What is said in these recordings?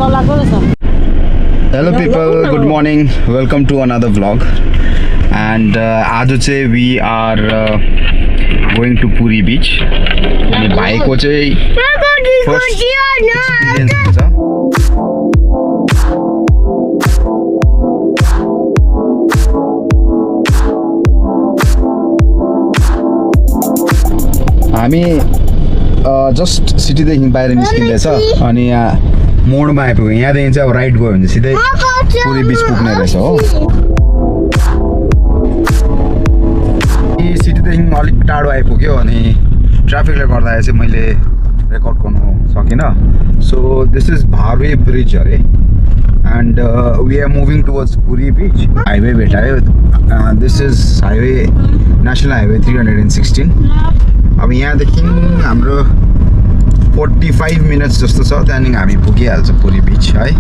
Hello people, good morning. Welcome to another vlog. And आज चाहिँ we are going to Puri beach. अनि भाइको चाहिँ first experience हुन्छ. हामी जस्ट सिटीदेखि बाहिर निस्किँदैछ अनि यहाँ मोडमा आइपुग्यो. यहाँदेखि चाहिँ अब राइट गयो भने सिधै पुरी बिच पुग्ने रहेछ हो. सिटीदेखि अलिक टाढो आइपुग्यो अनि ट्राफिकले गर्दा चाहिँ मैले रेकर्ड गर्नु सकिनँ. सो दिस इज भारवे ब्रिज अरे and we are moving towards Puri beach. Highway भेटायो. This is highway national highway 316. अब यहाँदेखि हाम्रो 45 मिनट्स जस्तो छ. त्यहाँदेखि हामी पुगिहाल्छ पुरी बिच है.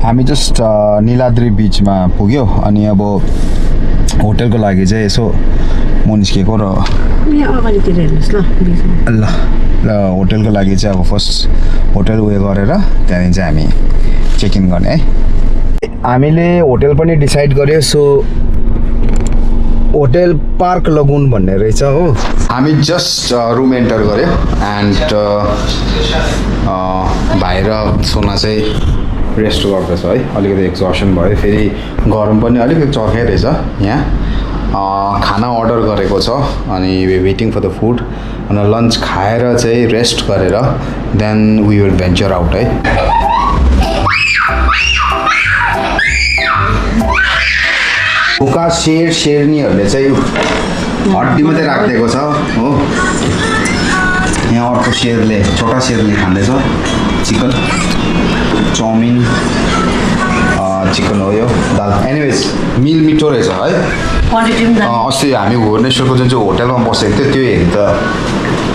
हामी जस्ट नीलाद्री बिचमा पुग्यो अनि अब होटलको लागि चाहिँ यसो म निस्केको र ल होटलको लागि चाहिँ अब फर्स्ट होटल उयो गरेर त्यहाँदेखि चाहिँ हामी चेक इन गर्ने है. हामीले होटल पनि डिसाइड गर्यो. सो होटल पार्क लगुन भन्ने रहेछ हो. हामी जस्ट रुम एन्टर गऱ्यो एन्ड भाइ र सोना चाहिँ रेस्ट गर्दैछ है. अलिकति एक्जर्सन भयो. फेरि गरम पनि अलिकति चर्कै रहेछ यहाँ. खाना अर्डर गरेको छ अनि we waiting for the food. अनि लन्च खाएर चाहिँ रेस्ट गरेर then we will venture out है. उका शेरनीहरूले चाहिँ हड्डी मात्रै राखिदिएको छ हो. यहाँ अर्को शेरले छोटा शेरले खाँदैछ चिकन चाउमिन चिकन हो यो दाल. एनिवेज मिल मिठो रहेछ है. अस्ति हामी भुवनेश्वरको जुन चाहिँ होटलमा बसेको थियो त्यो हेरि त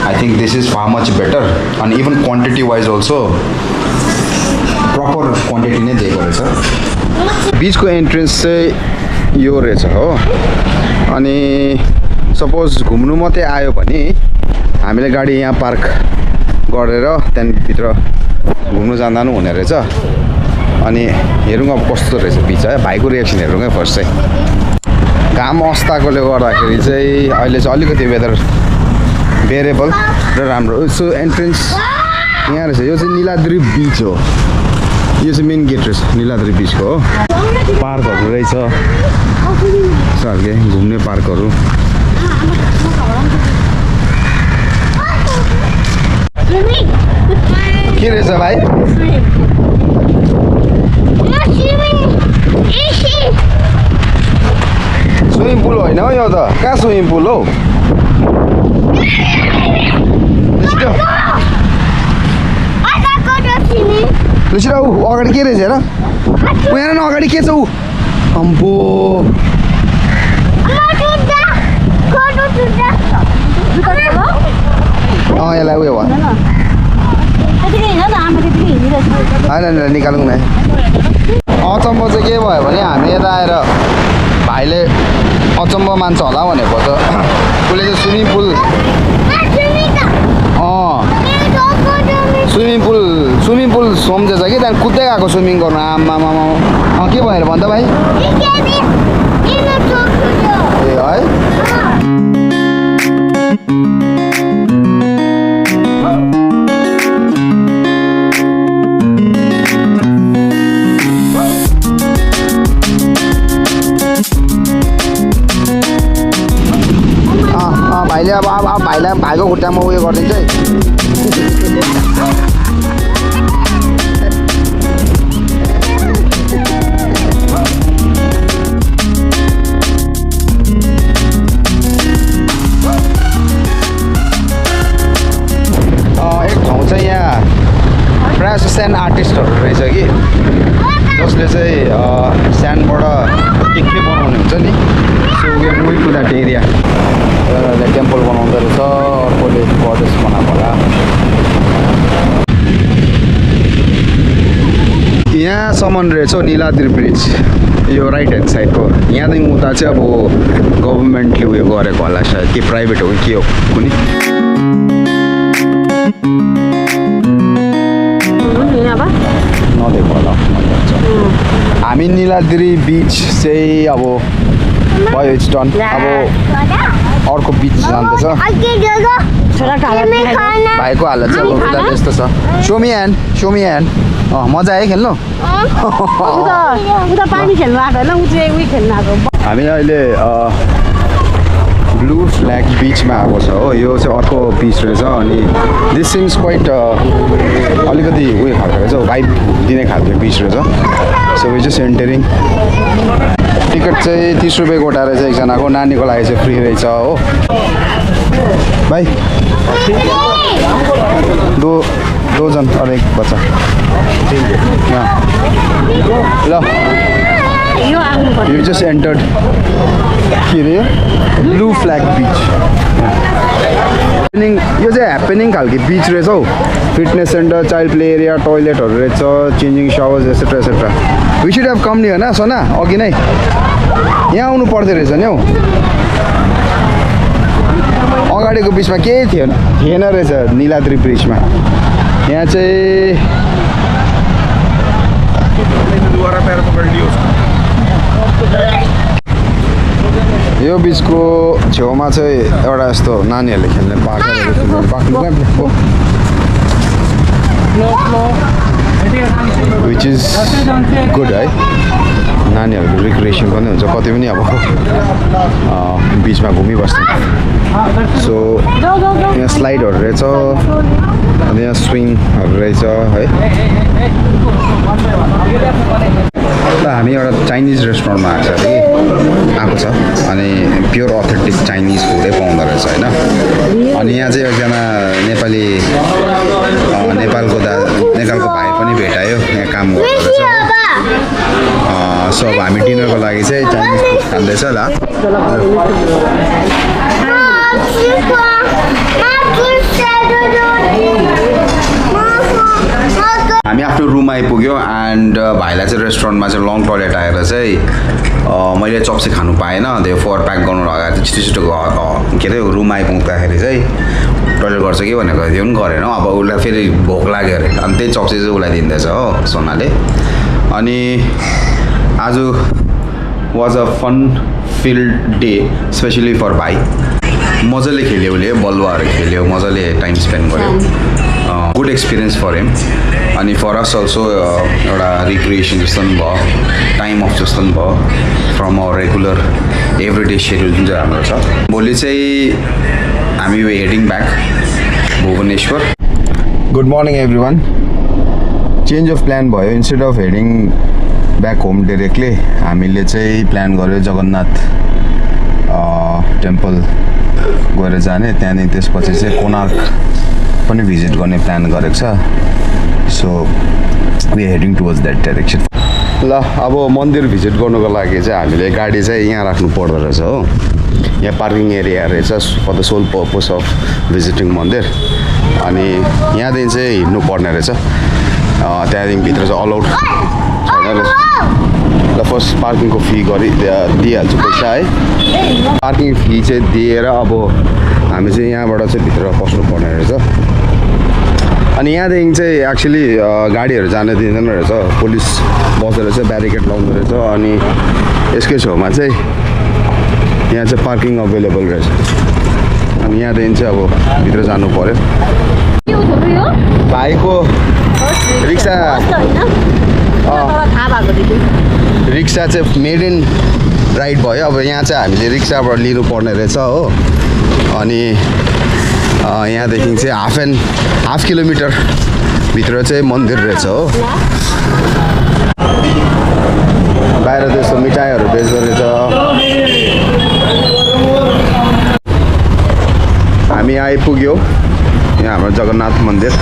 I think this is far much better. अनि even quantity wise also proper quantity नै दिएको रहेछ. बिचको एन्ट्रेन्स चाहिँ यो रहेछ हो. अनि सपोज घुम्नु मात्रै आयो भने हामीले गाडी यहाँ पार्क गरेर त्यहाँदेखि भित्र घुम्नु जाँदा पनि हुने रहेछ. अनि हेरौँ अब कस्तो रहेछ बिच है. भाइको रिएक्सन हेरौँ है फर्स्ट चाहिँ. घाम अस्ताकोले गर्दाखेरि चाहिँ अहिले चाहिँ अलिकति वेदर बेरेबल र राम्रो. सो एन्ट्रेन्स यहाँ रहेछ. यो चाहिँ नीलाद्री बिच हो. यो चाहिँ मेन गेट रहेछ नीलाद्री बिचको हो. पार्कहरू रहेछ खालके घुम्ने पार्कहरू. के रहेछ भाइ? स्विमिङ पुल होइन हो यो त. कहाँ स्विमिङ पुल हो? लुसिरा ऊ अगाडि के रहेछ हेर. ऊ हेर न अगाडि के छ ऊ. अम्बो यसलाई उयो भयो होइन निकालौँ न. अचम्म चाहिँ के भयो भने हामी यता आएर भाइले अचम्म मान्छ होला भनेको त उसले चाहिँ स्विमिङ पुल सम्झेछ कि त्यहाँदेखि कुद्दै गएको स्विमिङ गर्नु. आमामा के भयो भन्छ भाइ? ए है. भाइले अब भाइलाई भाइको खुट्टामा उयो गरिदिन्छ है. एक ठाउँ चाहिँ यहाँ प्रायः जस्तो स्यान्ड आर्टिस्टहरू रहेछ कि जसले चाहिँ स्यान्डबाट के बनाउने हुन्छ नि. So we are going to that area. एउटाले टेम्पल बनाउँदो रहेछ, अर्कोले गडेस बनाएको होला. यहाँसम्म रहेछ नीलाद्री ब्रिज. यो राइट ह्यान्ड साइडको यहाँदेखि उता चाहिँ अब गभर्मेन्टले उयो गरेको होला सायद. कि प्राइभेट हो कि के हो कुनै. हामी नीलाद्री बिच चाहिँ अब भयो इट्स डन अब अर्को बिच जाँदैछ भाइको हालत चाहिँ अब फिलहाल यस्तो छ सोमी ह्यान्ड मजा आयो खेल्नु हामी अहिले ब्लू फ्ल्याग बिचमा आएको छ हो यो चाहिँ अर्को बिच रहेछ अनि दिस सिम्स क्वाइट अलिकति उयो खालको रहेछ भाइब दिने खालको बिच रहेछ so we just entering ticket चाहिँ 30 रुपियाँ गोटा रहेछ एकजनाको नानीको लागि चाहिँ फ्री रहेछ हो भाइ दो जन और एक बच्चा ल You just entered here, Blue Flag Beach. यो चाहिँ ह्यापनिङ खालको बिच रहेछ हौ fitness centre child play area टोइलेटहरू रहेछ changing showers etcetera etcetera we should have come नि होइन सोना अघि नै यहाँ आउनु पर्दो रहेछ नि हौ अगाडिको बिचमा केही थिएन रहेछ नीलाद्री ब्रिजमा यहाँ चाहिँ यो बिचको छेउमा चाहिँ एउटा यस्तो नानीहरूले खेल्ने पार्क विच इज गुड है नानीहरूको रिक्रिएसन पनि हुन्छ कति पनि अब बिचमा घुमिबस्छ सो यहाँ स्लाइडहरू रहेछ अनि यहाँ स्विङहरू रहेछ है ल हामी एउटा चाइनिज रेस्टुरेन्टमा आएको छ अनि प्योर अथेन्टिक चाइनिज फुडै पाउँदो रहेछ होइन अनि यहाँ चाहिँ एकजना नेपालको भाइ पनि भेटायो यहाँ काम गर्दो रहेछ सो अब हामी डिनरको लागि चाहिँ चाइनिज फुड खाँदैछ ल हामी आफ्नो रुम आइपुग्यो एन्ड भाइलाई चाहिँ रेस्टुरेन्टमा चाहिँ लङ टोइलेट आएर चाहिँ मैले चप्सी खानु पाएन त्यो फोर प्याक गर्नु लगाएर छिटो के अरे रुम आइपुग्दाखेरि चाहिँ टोइलेट गर्छ कि भनेको त्यो पनि गरेन अब उसलाई फेरि भोक लाग्यो अरे अनि त्यही चप्सी चाहिँ उसलाई दिँदैछ हो सोनाले अनि आज was a fun filled day specially for भाइ मजाले खेल्यो उसले बलुवाहरू खेल्यो मजाले टाइम स्पेन्ड गर्यो गुड एक्सपिरियन्स फर हिम अनि फर अस अल्सो एउटा रिक्रिएसन जस्तो पनि भयो टाइम अफ जस्तो पनि भयो from our regular every day schedule जुन चाहिँ हाम्रो छ भोलि चाहिँ हामी heading back Bhubaneswar good morning every one change of plan भयो instead of heading back home directly हामीले चाहिँ प्लान गर्यो जगन्नाथ टेम्पल गएर जाने त्यहाँदेखि त्यसपछि चाहिँ कोणार्क पनि भिजिट गर्ने प्लान गरेको छ so we heading towards that direction ल अब मन्दिर भिजिट गर्नुको लागि चाहिँ हामीले गाडी चाहिँ यहाँ राख्नु पर्दो रहेछ हो यहाँ पार्किङ एरिया रहेछ for the sole purpose of visiting मन्दिर अनि यहाँदेखि चाहिँ हिँड्नु पर्ने रहेछ त्यहाँदेखि भित्र चाहिँ अलाउड छैन रहेछ ल फर्स्ट पार्किङको फी दिइहाल्छु पैसा है पार्किङ फी चाहिँ दिएर अब हामी चाहिँ यहाँबाट चाहिँ भित्र पस्नु पर्ने रहेछ अनि यहाँदेखि चाहिँ एक्चुली गाडीहरू जान दिँदैन रहेछ पुलिस बस्दो रहेछ ब्यारिकेड लाउँदो रहेछ अनि यसकै छेउमा चाहिँ यहाँ चाहिँ पार्किङ अभाइलेबल रहेछ अनि यहाँदेखि चाहिँ अब भित्र जानु पर्यो भाइको रिक्सा चाहिँ मेड इन राइड भयो अब यहाँ चाहिँ हामीले रिक्साबाट लिनुपर्ने रहेछ हो अनि यहाँदेखि चाहिँ हाफ किलोमिटर भित्र चाहिँ मन्दिर रहेछ हो बाहिर त्यस्तो मिठाईहरू बेच्दो रहेछ हामी आइपुग्यो यहाँ हाम्रो जगन्नाथ मन्दिर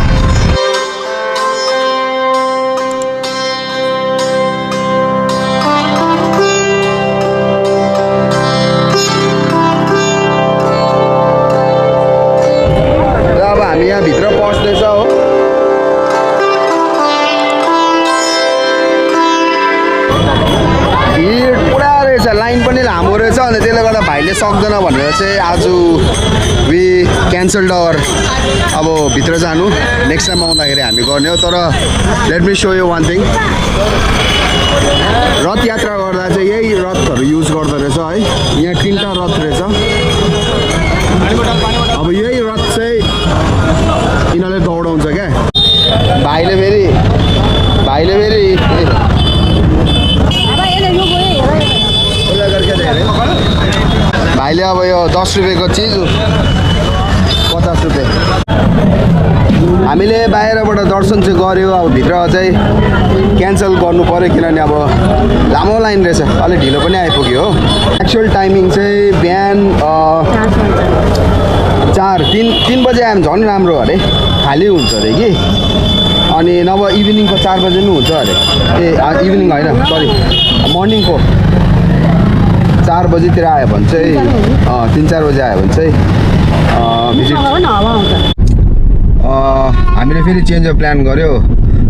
यहाँ भित्र पस्दैछ हो भिड पुरा रहेछ लाइन पनि लामो रहेछ अनि त्यसले गर्दा भाइले सक्दैन भनेर चाहिँ आज वी क्यान्सल्ड अर अब भित्र जानु नेक्स्ट टाइम आउँदाखेरि हामी गर्ने हो। तर let me show you one thing, Rath Yatra गर्दा चाहिँ यही रथहरू युज गर्दो रहेछ है। यहाँ 3टा रथ रहेछ। अब यही रथ चाहिँ यिनीहरूले दौडाउँछ क्या। भाइले फेरि भाइले अब यो 10 रुपियाँको चिज 50 रुपियाँ। हामीले बाहिरबाट दर्शन चाहिँ गऱ्यो, अब भित्र चाहिँ क्यान्सल गर्नु पऱ्यो किनभने अब लामो लाइन रहेछ, अलिक ढिलो पनि आइपुग्यो हो। एक्चुअल टाइमिङ चाहिँ बिहान 3 बजे आयो भने झन् राम्रो अरे, खाली हुन्छ अरे कि। अनि नभए इभिनिङको 4 बजे पनि हुन्छ अरे। इभिनिङ होइन सरी, मर्निङको 4 बजीतिर आयो भने चाहिँ 3-4 बजे आयो भने चाहिँ भिजिट। हामीले फेरि चेन्ज अफ प्लान गऱ्यो,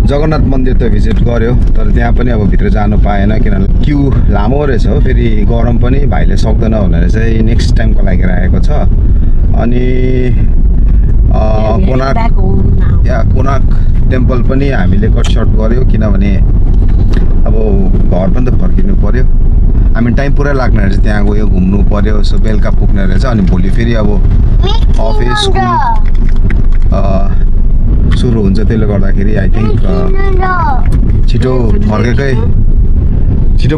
जगन्नाथ मन्दिर त भिजिट गऱ्यो, तर त्यहाँ पनि अब भित्र जानु पाएन किनभने क्यु लामो रहेछ हो। फेरि गरम पनि भाइले सक्दैन भनेर चाहिँ नेक्स्ट टाइमको लागि राखेको छ। अनि कोनार्क टेम्पल पनि हामीले कट सर्ट गऱ्यो किनभने अब घर पनि त फर्किनु पऱ्यो। हामी टाइम पुरा लाग्ने रहेछ, त्यहाँ गयो घुम्नु पऱ्यो, सो बेलुका पुग्ने रहेछ। अनि भोलि फेरि अब अफिस स्कुल सुरु हुन्छ, त्यसले गर्दाखेरि आई थिङ्क छिटो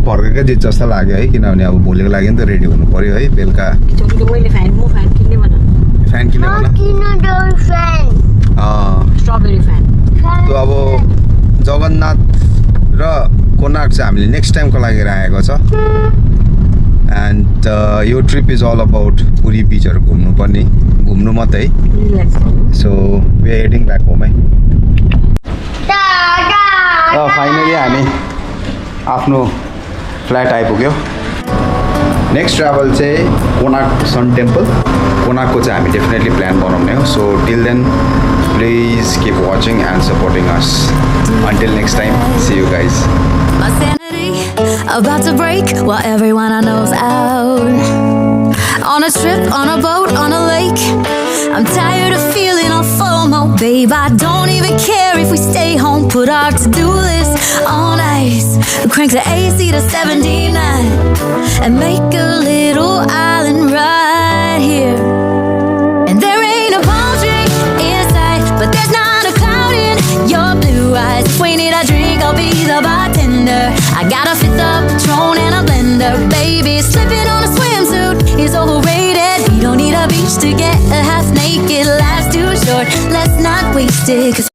फर्केकै जित जस्तो लाग्यो है। किनभने अब भोलिको लागि नि त रेडी हुनु पऱ्यो है। बेलुका फ्यान किन्ने भन, त्यो अब जगन्नाथ र कोनार्क चाहिँ हामीले नेक्स्ट टाइमको लागि राखेको छ। एन्ड यो trip is all about Puri बिचहरू घुम्नु मात्रै। So we are heading back home है। फाइनली हामी आफ्नो फ्ल्याट आइपुग्यो। नेक्स्ट ट्राभल चाहिँ कोनार्क सन टेम्पल। कोनार्कको चाहिँ हामी डेफिनेटली प्लान बनाउने हो। So till then please keep watching and supporting us. Until next time, see you guys. My sanity about to break while everyone I know's out. On a trip, on a boat, on a lake. I'm tired of feeling all FOMO, babe. I don't even care if we stay home. Put our to-do list on ice. Crank the AC to 79 and make a little island right here. And there ain't a palm tree in sight, but there's not a cloud in your blue eyes. If we need a drink, I'll be the bartender. I got a 5th of Patron and a blender, baby. Slipping on a swimsuit is overrated. We don't need a beach to get a half naked. Life's too short, let's not waste it. 'Cause